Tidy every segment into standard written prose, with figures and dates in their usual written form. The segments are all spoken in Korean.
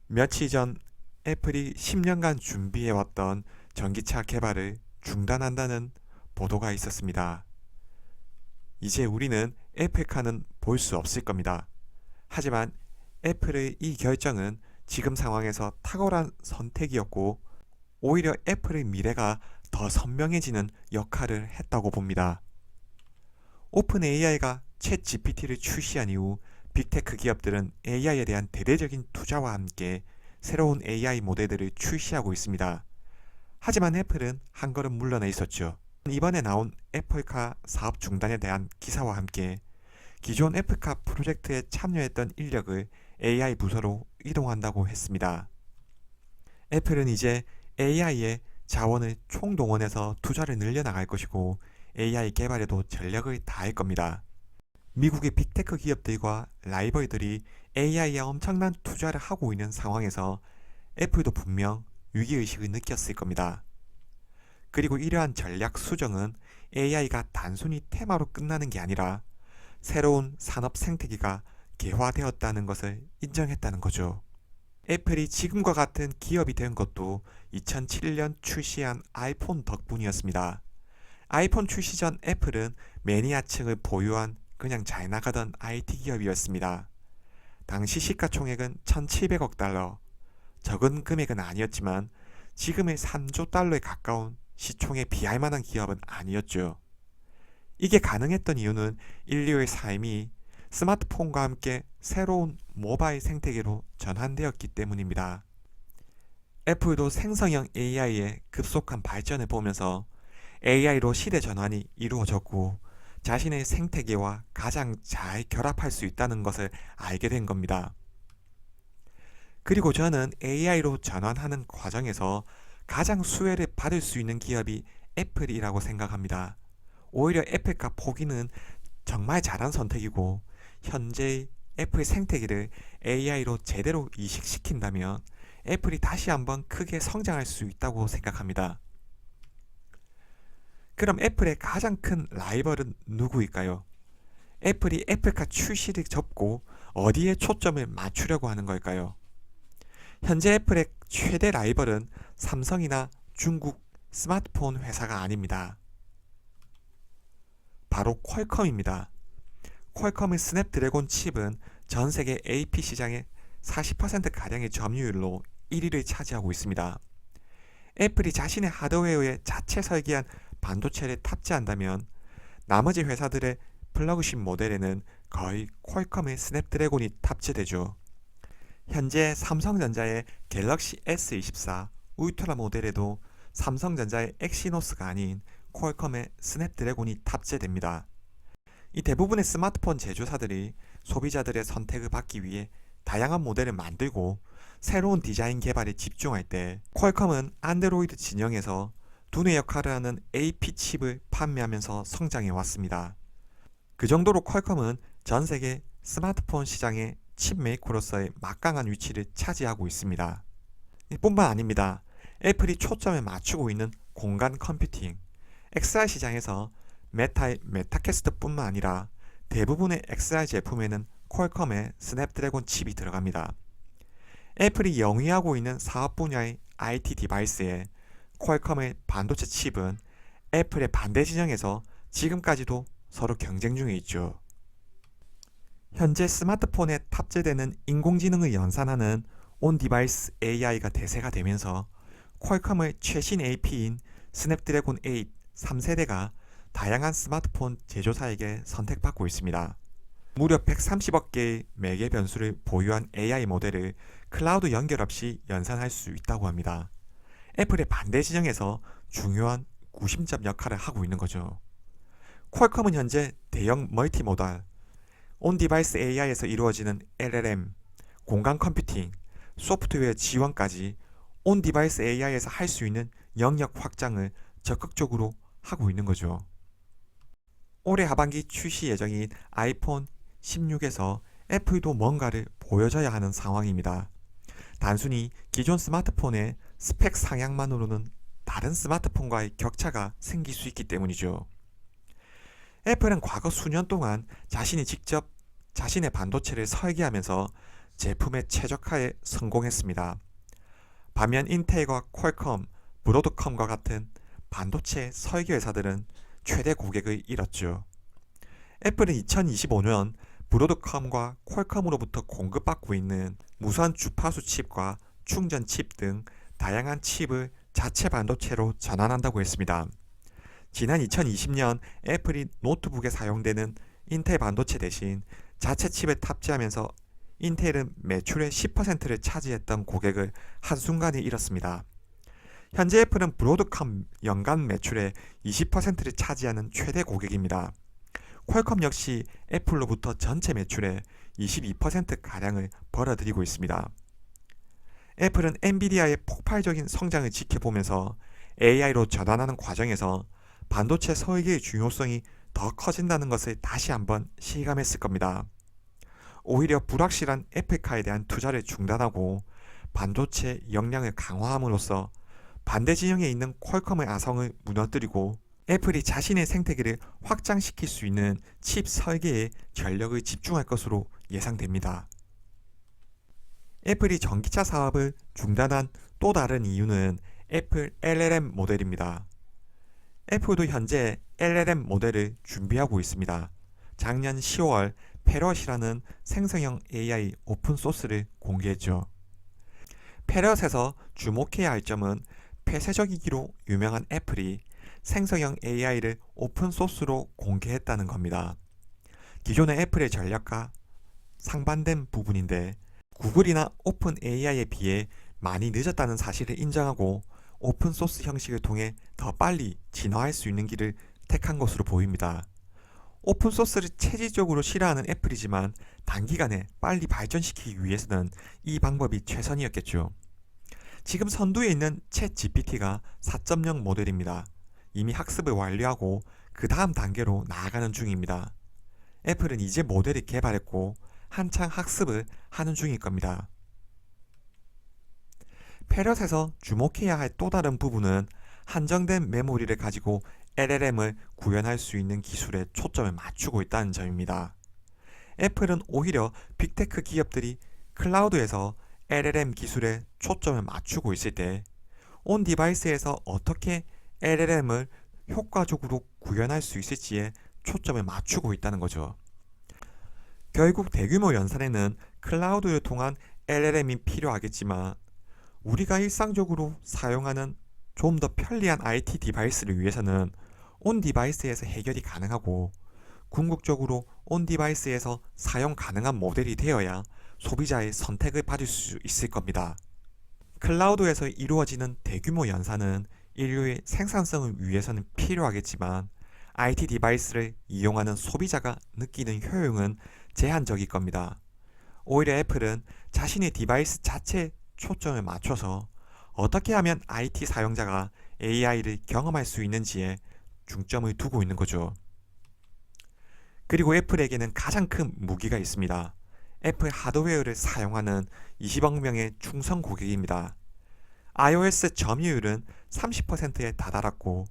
며칠 전 애플이 10년간 준비해왔던 전기차 개발을 중단한다는 보도가 있었습니다. 이제 우리는 애플카는 볼 수 없을 겁니다. 하지만 애플의 이 결정은 지금 상황에서 탁월한 선택이었고 오히려 애플의 미래가 더 선명해지는 역할을 했다고 봅니다. 오픈 AI가 챗 GPT를 출시한 이후 빅테크 기업들은 AI에 대한 대대적인 투자와 함께 새로운 AI 모델들을 출시하고 있습니다. 하지만 애플은 한 걸음 물러나 있었죠. 이번에 나온 애플카 사업 중단에 대한 기사와 함께 기존 애플카 프로젝트에 참여했던 인력을 AI 부서로 이동한다고 했습니다. 애플은 이제 AI에 자원을 총동원해서 투자를 늘려나갈 것이고 AI 개발에도 전력을 다할 겁니다. 미국의 빅테크 기업들과 라이벌들이 AI에 엄청난 투자를 하고 있는 상황에서 애플도 분명 위기의식을 느꼈을 겁니다. 그리고 이러한 전략 수정은 AI가 단순히 테마로 끝나는 게 아니라 새로운 산업 생태계가 개화되었다는 것을 인정했다는 거죠. 애플이 지금과 같은 기업이 된 것도 2007년 출시한 아이폰 덕분이었습니다. 아이폰 출시 전 애플은 매니아층을 보유한 그냥 잘 나가던 IT 기업이었습니다. 당시 시가총액은 1700억 달러, 적은 금액은 아니었지만 지금의 3조 달러에 가까운 시총에 비할 만한 기업은 아니었죠. 이게 가능했던 이유는 인류의 삶이 스마트폰과 함께 새로운 모바일 생태계로 전환되었기 때문입니다. 애플도 생성형 AI의 급속한 발전을 보면서 AI로 시대 전환이 이루어졌고 자신의 생태계와 가장 잘 결합할 수 있다는 것을 알게 된 겁니다. 그리고 저는 AI로 전환하는 과정에서 가장 수혜를 받을 수 있는 기업이 애플이라고 생각합니다. 오히려 애플카 포기는 정말 잘한 선택이고 현재의 애플 생태계를 AI로 제대로 이식시킨다면 애플이 다시 한번 크게 성장할 수 있다고 생각합니다. 그럼 애플의 가장 큰 라이벌은 누구일까요? 애플이 애플카 출시를 접고 어디에 초점을 맞추려고 하는 걸까요? 현재 애플의 최대 라이벌은 삼성이나 중국 스마트폰 회사가 아닙니다. 바로 퀄컴입니다. 퀄컴의 스냅드래곤 칩은 전 세계 AP 시장의 40%가량의 점유율로 1위를 차지하고 있습니다. 애플이 자신의 하드웨어에 자체 설계한 반도체를 탑재한다면 나머지 회사들의 플래그십 모델에는 거의 퀄컴의 스냅드래곤이 탑재되죠. 현재 삼성전자의 갤럭시 S24 울트라 모델에도 삼성전자의 엑시노스가 아닌 퀄컴의 스냅드래곤이 탑재됩니다. 이 대부분의 스마트폰 제조사들이 소비자들의 선택을 받기 위해 다양한 모델을 만들고 새로운 디자인 개발에 집중할 때 퀄컴은 안드로이드 진영에서 두뇌 역할을 하는 AP 칩을 판매하면서 성장해 왔습니다. 그 정도로 퀄컴은 전 세계 스마트폰 시장의 칩 메이커로서의 막강한 위치를 차지하고 있습니다. 이뿐만 아닙니다. 애플이 초점을 맞추고 있는 공간 컴퓨팅, XR 시장에서 메타의 메타캐스트뿐만 아니라 대부분의 XR 제품에는 퀄컴의 스냅드래곤 칩이 들어갑니다. 애플이 영위하고 있는 사업 분야의 IT 디바이스에 퀄컴의 반도체 칩은 애플의 반대 진영에서 지금까지도 서로 경쟁 중에 있죠. 현재 스마트폰에 탑재되는 인공지능을 연산하는 온-디바이스 AI가 대세가 되면서 퀄컴의 최신 AP인 스냅드래곤 8 3세대가 다양한 스마트폰 제조사에게 선택받고 있습니다. 무려 130억 개의 매개 변수를 보유한 AI 모델을 클라우드 연결 없이 연산할 수 있다고 합니다. 애플의 반대 진영에서 중요한 구심점 역할을 하고 있는 거죠. 퀄컴은 현재 대형 멀티모달, 온-디바이스 AI에서 이루어지는 LLM, 공간 컴퓨팅, 소프트웨어 지원까지 온-디바이스 AI에서 할 수 있는 영역 확장을 적극적으로 하고 있는 거죠. 올해 하반기 출시 예정인 아이폰 16에서 애플도 뭔가를 보여줘야 하는 상황입니다. 단순히 기존 스마트폰의 스펙 상향만으로는 다른 스마트폰과의 격차가 생길 수 있기 때문이죠. 애플은 과거 수년 동안 자신이 직접 자신의 반도체를 설계하면서 제품의 최적화에 성공했습니다. 반면 인텔과 퀄컴, 브로드컴과 같은 반도체 설계 회사들은 최대 고객을 잃었죠. 애플은 2025년 브로드컴과 퀄컴으로부터 공급받고 있는 무선 주파수 칩과 충전 칩 등 다양한 칩을 자체 반도체로 전환한다고 했습니다. 지난 2020년 애플이 노트북에 사용되는 인텔 반도체 대신 자체 칩을 탑재하면서 인텔은 매출의 10%를 차지했던 고객을 한순간에 잃었습니다. 현재 애플은 브로드컴 연간 매출의 20%를 차지하는 최대 고객입니다. 퀄컴 역시 애플로부터 전체 매출의 22%가량을 벌어들이고 있습니다. 애플은 엔비디아의 폭발적인 성장을 지켜보면서 AI로 전환하는 과정에서 반도체 설계의 중요성이 더 커진다는 것을 다시 한번 실감했을 겁니다. 오히려 불확실한 애플카에 대한 투자를 중단하고 반도체 역량을 강화함으로써 반대 진영에 있는 퀄컴의 아성을 무너뜨리고 애플이 자신의 생태계를 확장시킬 수 있는 칩 설계에 전력을 집중할 것으로 예상됩니다. 애플이 전기차 사업을 중단한 또 다른 이유는 애플 LLM 모델입니다. 애플도 현재 LLM 모델을 준비하고 있습니다. 작년 10월 패럿이라는 생성형 AI 오픈소스를 공개했죠. 패럿에서 주목해야 할 점은 폐쇄적이기로 유명한 애플이 생성형 AI를 오픈소스로 공개했다는 겁니다. 기존의 애플의 전략과 상반된 부분인데 구글이나 오픈 AI에 비해 많이 늦었다는 사실을 인정하고 오픈소스 형식을 통해 더 빨리 진화할 수 있는 길을 택한 것으로 보입니다. 오픈소스를 체질적으로 싫어하는 애플이지만 단기간에 빨리 발전시키기 위해서는 이 방법이 최선이었겠죠. 지금 선두에 있는 챗GPT가 4.0 모델입니다. 이미 학습을 완료하고 그 다음 단계로 나아가는 중입니다. 애플은 이제 모델을 개발했고 한창 학습을 하는 중일 겁니다. 패럿에서 주목해야 할 또 다른 부분은 한정된 메모리를 가지고 LLM을 구현할 수 있는 기술에 초점을 맞추고 있다는 점입니다. 애플은 오히려 빅테크 기업들이 클라우드에서 LLM 기술에 초점을 맞추고 있을 때 온 디바이스에서 어떻게 LLM을 효과적으로 구현할 수 있을지에 초점을 맞추고 있다는 거죠. 결국 대규모 연산에는 클라우드를 통한 LLM이 필요하겠지만 우리가 일상적으로 사용하는 좀 더 편리한 IT 디바이스를 위해서는 온 디바이스에서 해결이 가능하고 궁극적으로 온 디바이스에서 사용 가능한 모델이 되어야 소비자의 선택을 받을 수 있을 겁니다. 클라우드에서 이루어지는 대규모 연산은 인류의 생산성을 위해서는 필요하겠지만 IT 디바이스를 이용하는 소비자가 느끼는 효용은 제한적일 겁니다. 오히려 애플은 자신의 디바이스 자체에 초점을 맞춰서 어떻게 하면 IT 사용자가 AI를 경험할 수 있는지에 중점을 두고 있는 거죠. 그리고 애플에게는 가장 큰 무기가 있습니다. 애플 하드웨어를 사용하는 20억 명의 충성 고객입니다. iOS 점유율은 30%에 다다랐고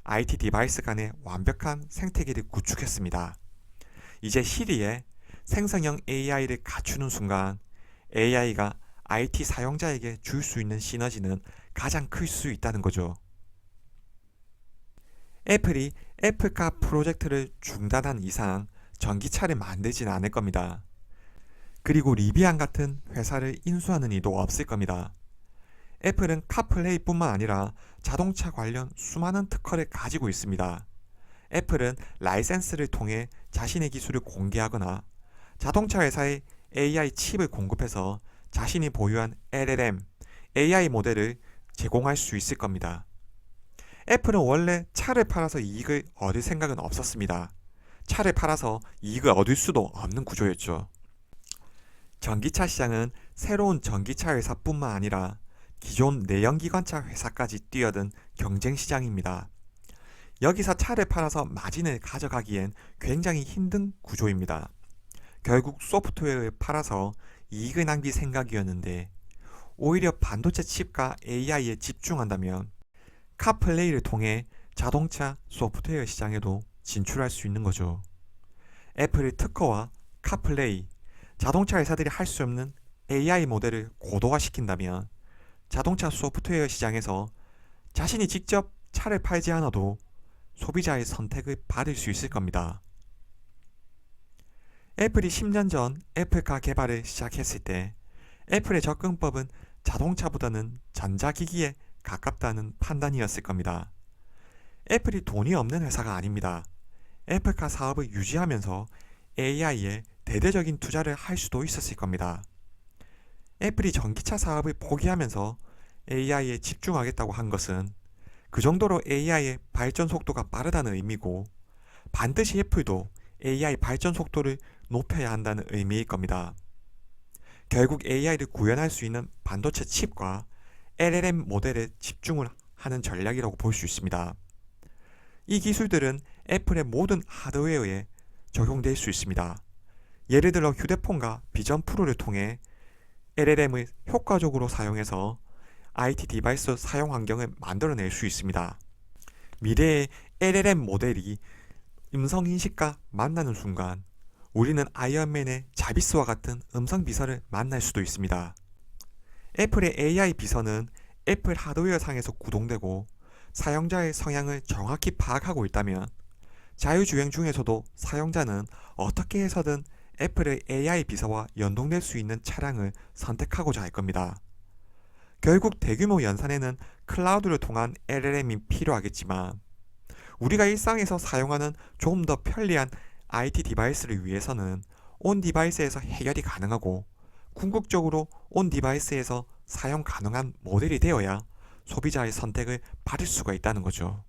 IT 디바이스 간의 완벽한 생태계를 구축했습니다. 이제 시리에 생성형 AI를 갖추는 순간 AI가 IT 사용자에게 줄 수 있는 시너지는 가장 클 수 있다는 거죠. 애플이 애플카 프로젝트를 중단한 이상 전기차를 만들진 않을 겁니다. 그리고 리비안 같은 회사를 인수하는 이도 없을 겁니다. 애플은 카플레이뿐만 아니라 자동차 관련 수많은 특허를 가지고 있습니다. 애플은 라이센스를 통해 자신의 기술을 공개하거나 자동차 회사에 AI 칩을 공급해서 자신이 보유한 LLM, AI 모델을 제공할 수 있을 겁니다. 애플은 원래 차를 팔아서 이익을 얻을 생각은 없었습니다. 차를 팔아서 이익을 얻을 수도 없는 구조였죠. 전기차 시장은 새로운 전기차 회사뿐만 아니라 기존 내연기관차 회사까지 뛰어든 경쟁 시장입니다. 여기서 차를 팔아서 마진을 가져가기엔 굉장히 힘든 구조입니다. 결국 소프트웨어를 팔아서 이익을 남길 생각이었는데 오히려 반도체 칩과 AI에 집중한다면 카플레이를 통해 자동차 소프트웨어 시장에도 진출할 수 있는 거죠. 애플의 특허와 카플레이, 자동차 회사들이 할 수 없는 AI 모델을 고도화시킨다면 자동차 소프트웨어 시장에서 자신이 직접 차를 팔지 않아도 소비자의 선택을 받을 수 있을 겁니다. 애플이 10년 전 애플카 개발을 시작했을 때 애플의 접근법은 자동차보다는 전자기기에 가깝다는 판단이었을 겁니다. 애플이 돈이 없는 회사가 아닙니다. 애플카 사업을 유지하면서 AI에 대대적인 투자를 할 수도 있었을 겁니다. 애플이 전기차 사업을 포기하면서 AI에 집중하겠다고 한 것은 그 정도로 AI의 발전 속도가 빠르다는 의미고, 반드시 애플도 AI 발전 속도를 높여야 한다는 의미일 겁니다. 결국 AI를 구현할 수 있는 반도체 칩과 LLM 모델에 집중을 하는 전략이라고 볼 수 있습니다. 이 기술들은 애플의 모든 하드웨어에 적용될 수 있습니다. 예를 들어 휴대폰과 비전 프로를 통해 LLM을 효과적으로 사용해서 IT 디바이스 사용 환경을 만들어낼 수 있습니다. 미래의 LLM 모델이 음성 인식과 만나는 순간 우리는 아이언맨의 자비스와 같은 음성 비서를 만날 수도 있습니다. 애플의 AI 비서는 애플 하드웨어 상에서 구동되고 사용자의 성향을 정확히 파악하고 있다면 자율주행 중에서도 사용자는 어떻게 해서든 애플의 AI 비서와 연동될 수 있는 차량을 선택하고자 할 겁니다. 결국 대규모 연산에는 클라우드를 통한 LLM이 필요하겠지만 우리가 일상에서 사용하는 좀 더 편리한 IT 디바이스를 위해서는 온 디바이스에서 해결이 가능하고 궁극적으로 온 디바이스에서 사용 가능한 모델이 되어야 소비자의 선택을 받을 수가 있다는 거죠.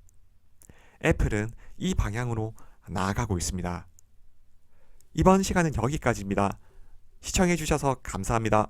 애플은 이 방향으로 나아가고 있습니다. 이번 시간은 여기까지입니다. 시청해주셔서 감사합니다.